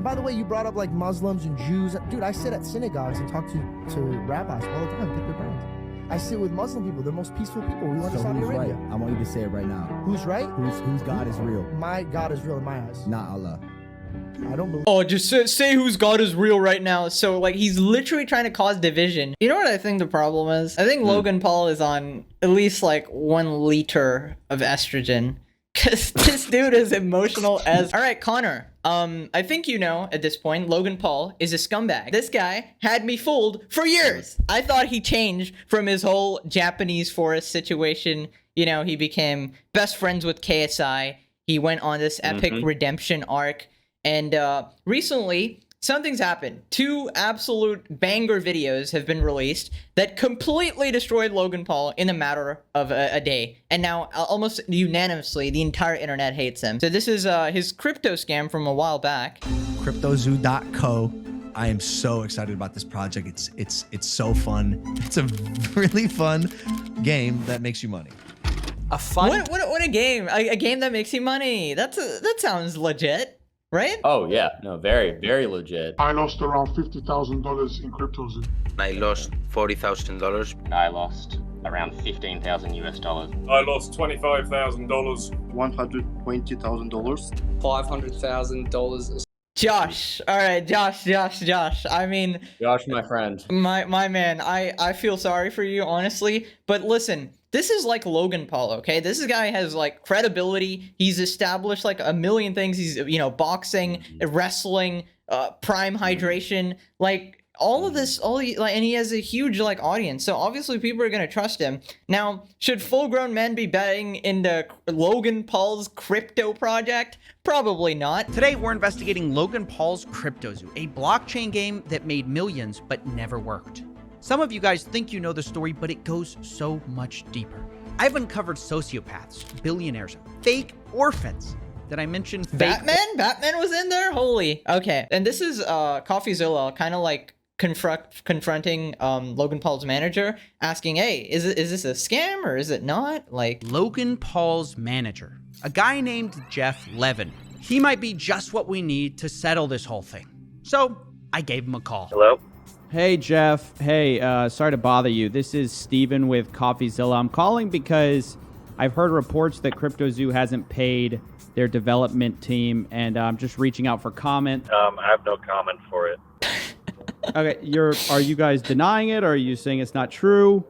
by the way, you brought up like Muslims and Jews. Dude, I sit at synagogues and talk to rabbis all the time, pick their brains. I sit with Muslim people. They're the most peaceful people. We went to Saudi Arabia. Right? I want you to say it right now. Who's right? Whose God is real? My God is real in my eyes. Not Allah. I don't believe. Oh, just say whose God is real right now. So, like, he's literally trying to cause division. You know what I think the problem is? I think Logan Paul is on at least, like, 1 liter of estrogen. Because this dude is emotional as... All right, Connor. I think you know, at this point, Logan Paul is a scumbag. This guy had me fooled for years. I thought he changed from his whole Japanese forest situation. You know, he became best friends with KSI. He went on this epic redemption arc. And recently, something's happened. 2 absolute banger videos have been released that completely destroyed Logan Paul in a matter of a day. And now, almost unanimously, the entire internet hates him. So this is his crypto scam from a while back. CryptoZoo.co. I am so excited about this project. It's so fun. It's a really fun game that makes you money. A fun? What a game! A game that makes you money. That sounds legit. Right? Oh yeah, no, very, very legit. I lost around $50,000 in CryptoZoo. I lost $40,000. I lost around $15,000 US. I lost $25,000. $120,000. $500,000. Josh, all right, Josh. I mean, Josh, my friend, my man. I feel sorry for you, honestly. But listen. This is like Logan Paul, okay? This guy has like credibility. He's established like a million things. He's, you know, boxing, wrestling, prime hydration, like all of this, and he has a huge like audience. So obviously people are gonna trust him. Now, should full-grown men be betting into Logan Paul's crypto project? Probably not. Today we're investigating Logan Paul's CryptoZoo, a blockchain game that made millions but never worked. Some of you guys think you know the story, but it goes so much deeper. I've uncovered sociopaths, billionaires, fake orphans. Did I mention fake? Batman was in there? Holy. Okay. And this is CoffeeZilla kind of like confronting Logan Paul's manager, asking, hey, is this a scam or is it not? Like, Logan Paul's manager, a guy named Jeff Levin. He might be just what we need to settle this whole thing. So I gave him a call. Hello? Hey, Jeff. Hey, sorry to bother you. This is Steven with CoffeeZilla. I'm calling because I've heard reports that CryptoZoo hasn't paid their development team, and I'm just reaching out for comment. I have no comment for it. Okay, are you guys denying it, or are you saying it's not true?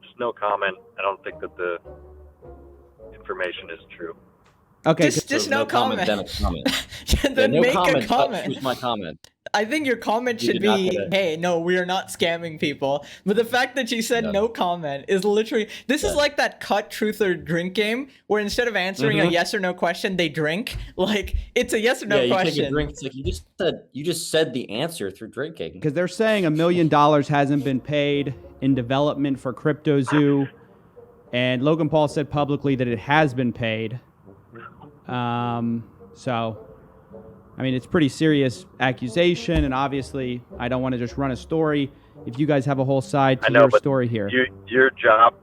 Just no comment. I don't think that the information is true. Okay, just no comment. Then a comment. Then no make comment, a comment. Choose my comment. I think your comment should be, hey, no, we are not scamming people. But the fact that you said no comment is literally, this is like that cut, truth, or drink game where instead of answering a yes or no question, they drink. Like, it's a yes or no question. You take a drink. It's like you just said the answer through drinking. Because they're saying $1 million hasn't been paid in development for CryptoZoo. And Logan Paul said publicly that it has been paid. So, I mean, it's pretty serious accusation, and obviously, I don't want to just run a story. If you guys have a whole side to your story here, your job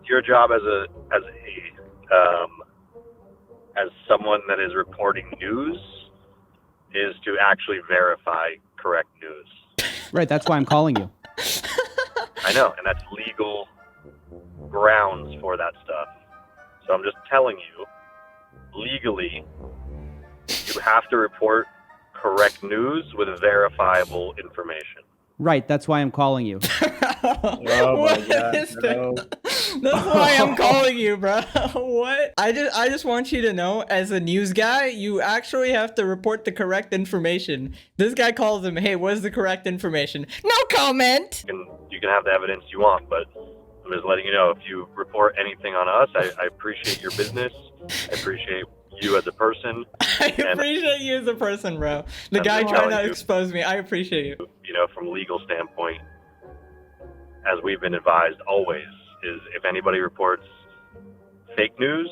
as someone that is reporting news is to actually verify correct news. Right. That's why I'm calling you. I know, and that's legal grounds for that stuff. So I'm just telling you, legally, you have to report correct news with verifiable information. Right, that's why I'm calling you. What is that? That's why I'm calling you, bro. What? I just want you to know, as a news guy, you actually have to report the correct information. This guy calls him, hey, what is the correct information? No comment! You can have the evidence you want, but I'm just letting you know, if you report anything on us, I appreciate your business. I appreciate you as a person. I appreciate you as a person, bro. The guy trying to expose me, I appreciate you. You know, from a legal standpoint, as we've been advised always, is if anybody reports fake news,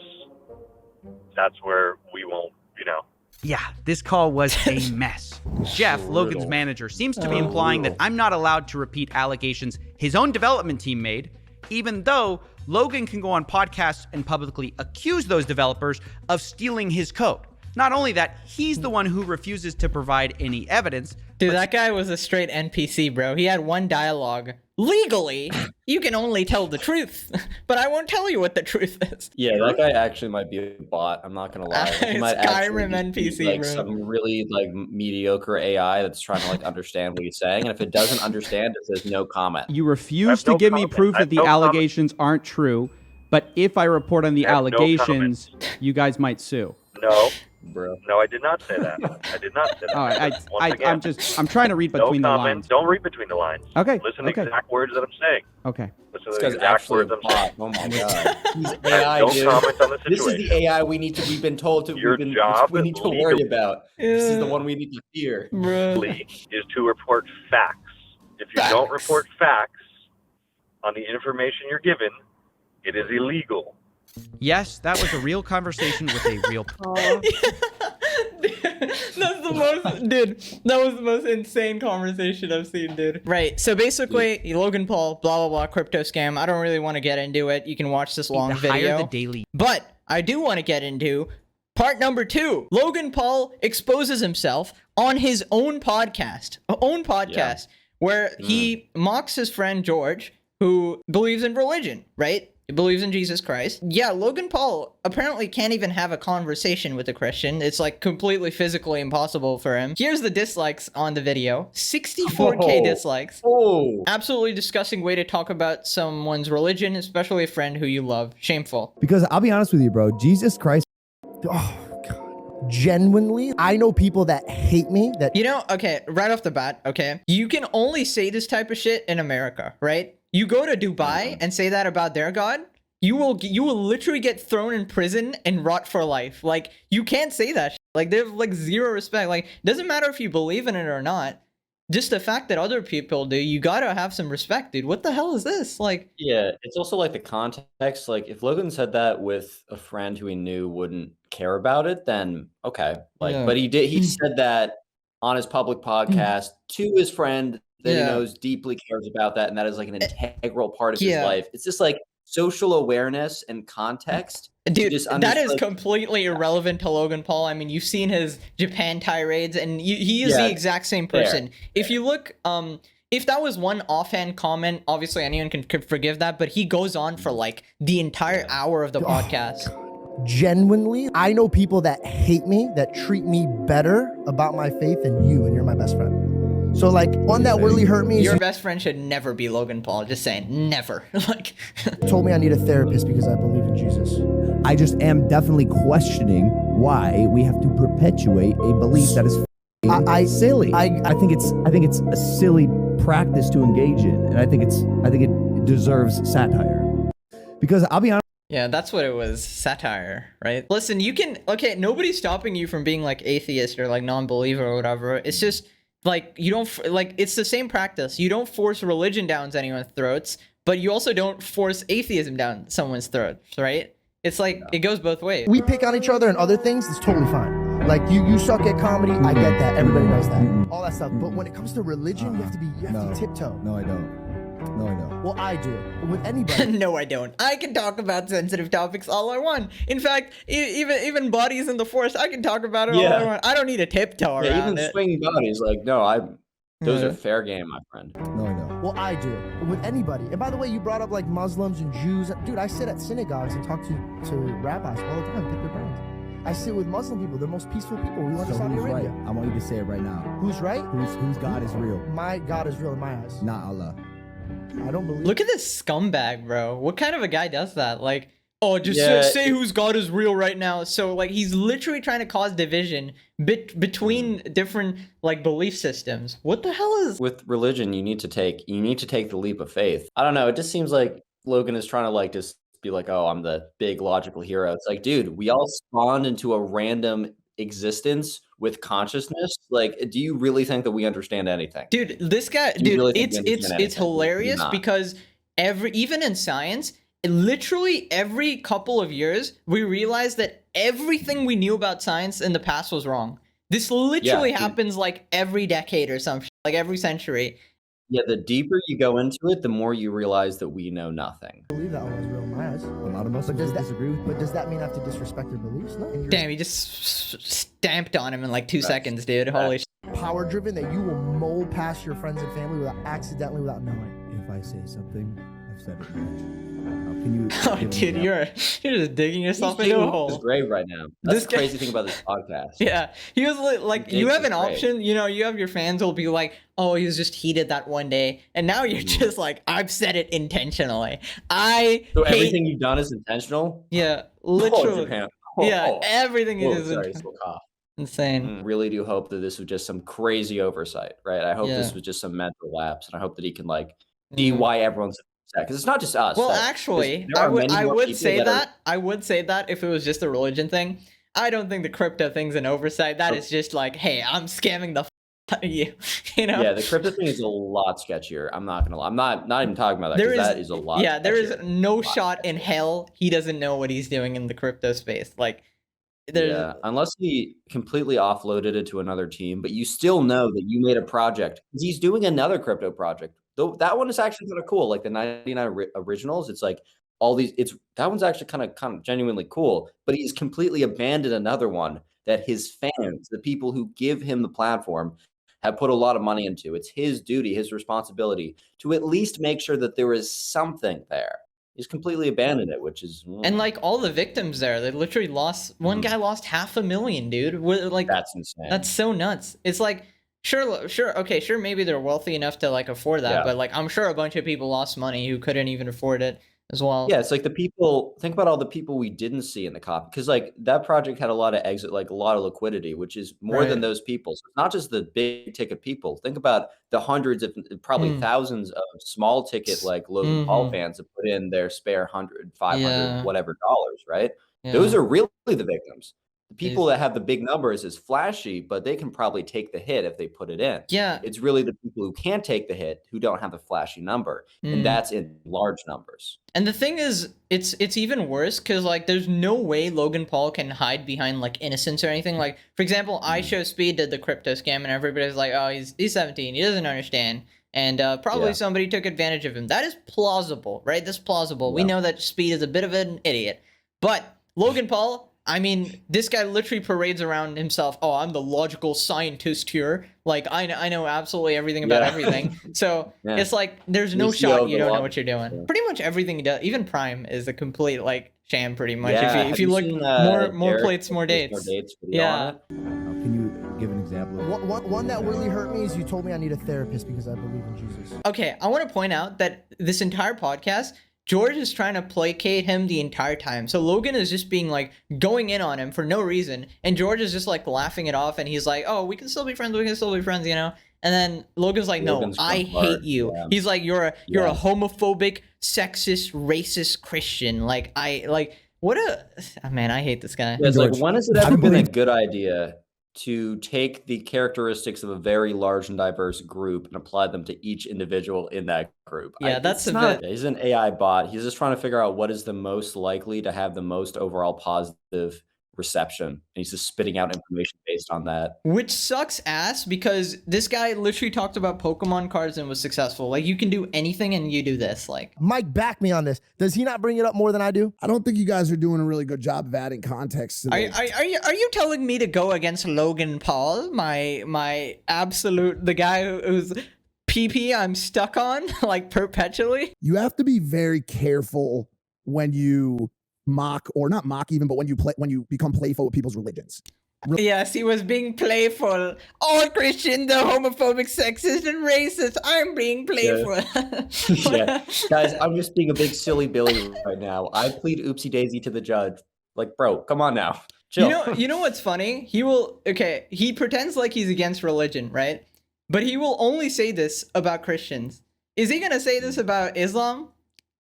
that's where we won't, you know. Yeah, this call was a mess. Jeff, Logan's manager, seems to be implying that I'm not allowed to repeat allegations his own development team made, even though Logan can go on podcasts and publicly accuse those developers of stealing his code. Not only that, he's the one who refuses to provide any evidence. Dude, that guy was a straight NPC, bro. He had one dialogue. Legally, you can only tell the truth, but I won't tell you what the truth is. Yeah, that guy actually might be a bot. I'm not gonna lie. He might Skyrim actually NPC, be, like bro. some really like mediocre AI that's trying to like understand what he's saying, and if it doesn't understand, it says no comment. You refuse to no give me comment. proof I have that the no comment. allegations aren't true, but if I report on the I have no allegations, you guys might sue. No, Bro. no, I did not say that. I did not say that. All right, Once again, I'm trying to read between no the comment. lines. Don't read between the lines. Okay, Listen to okay. the exact words that I'm saying. Okay. Listen This to the guy's exact actually a words I'm saying. bot. Oh my god. He's I have AI, no dude. comment on the This is situation. the AI we've been told to Your job we is need to legal. worry about. This is the Yeah. one we need to fear. Bruh. Is to report facts. If you don't Facts. report facts on the information you're given, it is illegal. Yes, that was a real conversation with a real. That's the most, dude. That was the most insane conversation I've seen, dude. Right. So basically, Logan Paul, blah blah blah, crypto scam. I don't really want to get into it. You can watch this long to hire video. the daily. But I do want to get into part number 2. Logan Paul exposes himself on his own podcast, where he mocks his friend George, who believes in religion, right? He believes in Jesus Christ. Yeah, Logan Paul apparently can't even have a conversation with a Christian. It's like completely physically impossible for him. Here's the dislikes on the video. 64K dislikes. Oh. Absolutely disgusting way to talk about someone's religion, especially a friend who you love. Shameful. Because I'll be honest with you, bro. Jesus Christ. Oh, God. Genuinely, I know people that hate me that You know, okay, right off the bat, okay, you can only say this type of shit in America, right? You go to Dubai and say that about their god, you will literally get thrown in prison and rot for life. Like, you can't say that shit. Like, they have like zero respect. Like, doesn't matter if you believe in it or not. Just the fact that other people do, you gotta have some respect, dude. What the hell is this? Like, Yeah, it's also like the context. Like, if Logan said that with a friend who he knew wouldn't care about it, then okay. Like, Yeah. but he said that on his public podcast to his friend that he Yeah. knows deeply cares about that, and that is like an integral part of Yeah. his life. It's just like social awareness and context. dude, just that is understood- completely irrelevant to Logan Paul. I mean, you've seen his Japan tirades, and he is Yeah, the exact same person. If you look, if that was one offhand comment, obviously anyone could forgive that, but he goes on for like the entire hour of the podcast. genuinely, I know people that hate me, that treat me better about my faith than you, and you're my best friend. So like, one that really hurt me is Your best friend should never be Logan Paul. Just saying, never. Like, you told me I need a therapist because I believe in Jesus. I just am definitely questioning why we have to perpetuate a belief that is silly. I think it's a silly practice to engage in, and I think it deserves satire. Because I'll be honest. yeah, that's what it was. Satire, right? Listen, you can, okay, nobody's stopping you from being like atheist or like non-believer or whatever. It's just like, you don't, like, it's the same practice. You don't force religion down anyone's throats, but you also don't force atheism down someone's throats, right? It's like, it goes both ways. We pick on each other and other things, it's totally fine. Like, you suck at comedy, I get that. Everybody knows that. All that stuff. But when it comes to religion, you have to tiptoe. No, I don't. No, I don't. Well, I do. With anybody. No, I don't. I can talk about sensitive topics all I want. In fact, even bodies in the force, I can talk about it all I want. I don't need a tiptoe around Yeah, even it. swinging bodies. Like, no, those are fair game, my friend. No, I don't. Well, I do. With anybody. And by the way, you brought up like Muslims and Jews. Dude, I sit at synagogues and talk to rabbis all the time, pick their brains. I sit with Muslim people. They're the most peaceful people. We went to So Saudi who's right? Arabia. I want you to say it right now. Who's right? Whose God is real? My God is real in my eyes. Not Allah. I don't believe. Look at this scumbag, bro. What kind of a guy does that? Like, oh, just Yeah, say whose God is real right now. So, like, he's literally trying to cause division between different, like, belief systems. What the hell is... With religion, you need to take the leap of faith. I don't know. It just seems like Logan is trying to like just be like, oh, I'm the big logical hero. It's like, dude, we all spawned into a random existence with consciousness. Like, do you really think that we understand anything? Dude, this guy, Do you dude, really think we understand it's anything? hilarious Not. because even in science, literally every couple of years, we realize that everything we knew about science in the past was wrong. This literally dude. happens like every decade or something, like every century. Yeah, the deeper you go into it, the more you realize that we know nothing. I believe that one was real in my eyes. A lot of Muslims disagree with. But does that mean I have to disrespect their beliefs? No. Damn, he just stamped on him in like 2 seconds, dude. Holy shit. Power driven that you will mold past your friends and family without knowing. If I say something, I've said it much. Can you? Oh, dude, you're just digging yourself He's into a digging hole. his grave right now. That's This the guy- crazy thing about this podcast. Yeah, he was like, He you digs have an his grave. option, you know, you have your fans will be like, oh, he was just heated that one day, and now you're just like, I've said it intentionally. So everything you've done is intentional? Yeah, Oh, literally. Japan. Yeah, everything Whoa, is sorry, still cough. insane. Really do hope that this was just some crazy oversight, right? I hope Yeah. this was just some mental lapse, and I hope that he can like see why everyone's upset because it's not just us. Well, that- actually, 'cause there I are would many more would people say that are- that. I would say that if it was just a religion thing. I don't think the crypto thing's an oversight. That is just like, hey, I'm scamming the out of you. You know? Yeah, the crypto thing is a lot sketchier. I'm not gonna lie. I'm not even talking about that There because is that is a lot. Yeah, there is sketchier. no shot in hell he doesn't know what he's doing in the crypto space. Like, there's Yeah, unless he completely offloaded it to another team, but you still know that you made a project. 'Cause he's doing another crypto project. Though that one is actually kind of cool. Like the 99 originals, it's like all these. It's that one's actually kind of genuinely cool. But he's completely abandoned another one that his fans, the people who give him the platform, have put a lot of money into. It's his duty, his responsibility to at least make sure that there is something there. He's completely abandoned it, which is and like all the victims there, they literally lost. One guy lost $500,000, dude. Like that's insane. That's so nuts. It's like sure, okay, sure, maybe they're wealthy enough to like afford that, Yeah. but like I'm sure a bunch of people lost money who couldn't even afford it as well. Yeah, it's like the people. Think about all the people we didn't see in the copy, because like that project had a lot of exit, like a lot of liquidity, which is more than Right. those people. So it's not just the big ticket people. Think about the hundreds, of probably thousands of small ticket like Logan Paul fans that put in their spare 100, 500, Yeah. whatever dollars, right? Yeah. Those are really the victims. The people These- that have the big numbers is flashy, but they can probably take the hit if they put it in. Yeah. It's really the people who can't take the hit who don't have the flashy number, and that's in large numbers. And the thing is, it's even worse because like there's no way Logan Paul can hide behind like innocence or anything. Like for example, I Show Speed did the crypto scam, and everybody's like, oh, he's 17, he doesn't understand, and probably Yeah. somebody took advantage of him. That is plausible, right? That's plausible. We Yeah. know that Speed is a bit of an idiot, but Logan Paul. I mean, this guy literally parades around himself. Oh, I'm the logical scientist here. Like, I know absolutely everything about Yeah. everything. So Yeah. it's like there's no You see shot all you the don't know log- what you're doing. Yeah. Pretty much everything he does, even Prime, is a complete like sham. Pretty much. Yeah, If have you look seen, more Derek plates, more post dates. video Yeah. on it? Can you give an example? Of One that really hurt me is you told me I need a therapist because I believe in Jesus. Okay, I want to point out that this entire podcast, George is trying to placate him the entire time. So Logan is just being like going in on him for no reason, and George is just like laughing it off, and he's like, "Oh, we can still be friends. We can still be friends," you know. And then Logan's like, Logan's "No, I come hard, hate you." yeah. He's like, "You're a Yeah. homophobic, sexist, racist Christian." Like what a man. I hate this guy. Yeah, it's like, George, when has it I ever been a believe- good idea to take the characteristics of a very large and diverse group and apply them to each individual in that group? Yeah, that's it's a not- bit- He's an AI bot. He's just trying to figure out what is the most likely to have the most overall positive reception. And he's just spitting out information based on that. Which sucks ass because this guy literally talked about Pokemon cards and was successful. Like you can do anything and you do this. Like Mike, back me on this. Does he not bring it up more than I do? I don't think you guys are doing a really good job of adding context to this. Are you telling me to go against Logan Paul, my absolute the guy who's PP I'm stuck on like perpetually? You have to be very careful when you mock, or not mock even, but when you become playful with people's religions. Yes, he was being playful. All Christians are homophobic, sexist, and racist. I'm being playful. Yeah, guys, I'm just being a big silly Billy right now. I plead oopsie daisy to the judge. Like, bro, come on now. Chill. You know what's funny? He pretends like he's against religion, right? But he will only say this about Christians. Is he gonna say this about Islam?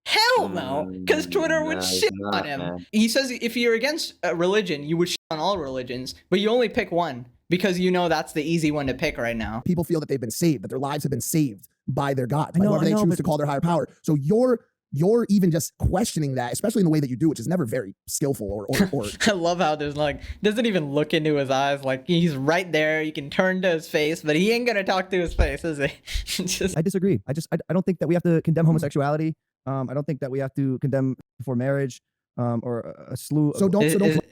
Hell no, because Twitter would No, he's shit not, on him. man. He says if you're against religion, you would shit on all religions, but you only pick one because you know that's the easy one to pick right now. People feel that they've been saved, that their lives have been saved by their God, I by know, whoever I they know, choose but- to call their higher power. So your you're even just questioning that, especially in the way that you do, which is never very skillful or I love how there's like doesn't even look into his eyes. Like he's right there. You can turn to his face, but he ain't gonna talk to his face, is he? I disagree. I don't think that we have to condemn homosexuality. I don't think that we have to condemn before marriage. Or a slew.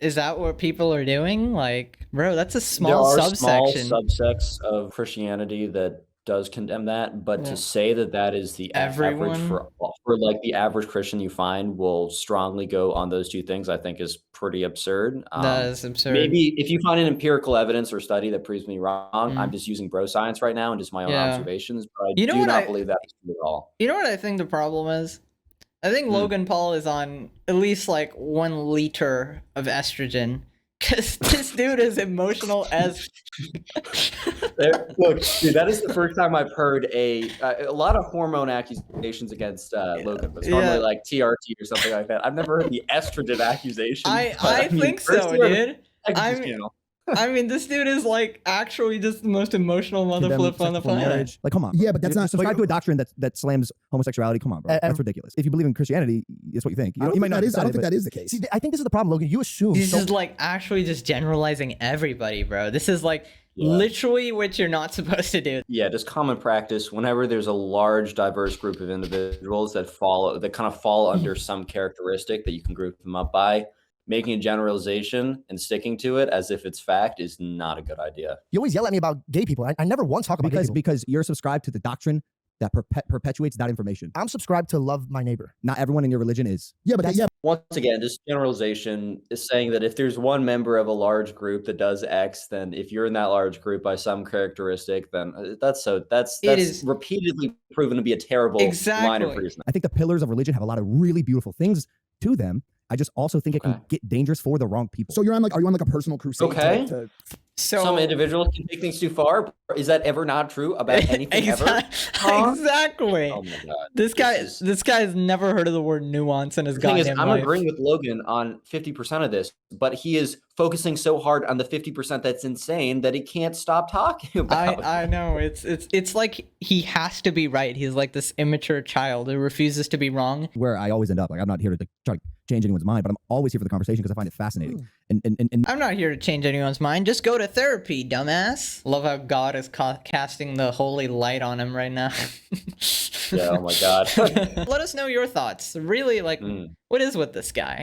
Is that what people are doing? Like, bro, that's a small there are subsection. Small subsects of Christianity that does condemn that, but to say that that is the average for like the average Christian you find will strongly go on those two things, I think is pretty absurd. That is absurd. Maybe if you find an empirical evidence or study that proves me wrong, I'm just using bro science right now and just my own observations, but I do not believe that at all. You know what I think the problem is? I think Logan Paul is on at least like 1 liter of estrogen. Because this dude is emotional as. Look, dude, that is the first time I've heard a lot of hormone accusations against Logan. But it's normally like TRT or something like that. I've never heard the estrogen accusation. I think so, dude. I mean, this dude is like actually just the most emotional mother flip on the planet. Like, come on. Yeah, but that's not subscribe to a doctrine that slams homosexuality. Come on, bro. That's ridiculous. If you believe in Christianity, that's what you think. You might not. I don't think that is the case. See, I think this is the problem, Logan. You assume. This is like actually just generalizing everybody, bro. This is like literally what you're not supposed to do. Yeah, just common practice. Whenever there's a large, diverse group of individuals that kind of fall under some characteristic that you can group them up by, making a generalization and sticking to it as if it's fact is not a good idea. You always yell at me about gay people. I never once talk about gay people. Because you're subscribed to the doctrine that perpetuates that information. I'm subscribed to love my neighbor. Not everyone in your religion is. Yeah, but once again, this generalization is saying that if there's one member of a large group that does X, then if you're in that large group by some characteristic, then that's repeatedly proven to be a terrible line of reasoning. I think the pillars of religion have a lot of really beautiful things to them. I just also think it can get dangerous for the wrong people. So are you on like a personal crusade? Okay. So some individuals can take things too far. Is that ever not true about anything ever? Exactly. Oh my god. This guy's never heard of the word nuance in his goddamn life. I'm agreeing with Logan on 50% of this, but he is focusing so hard on the 50% that's insane that he can't stop talking about. I know. It's like he has to be right. He's like this immature child who refuses to be wrong. Where I always end up. Like, I'm not here to try to change anyone's mind, but I'm always here for the conversation because I find it fascinating. And I'm not here to change anyone's mind. Just go to therapy, dumbass. Love how God is casting the holy light on him right now. Yeah, oh my god. Let us know your thoughts. Really, like, what is with this guy?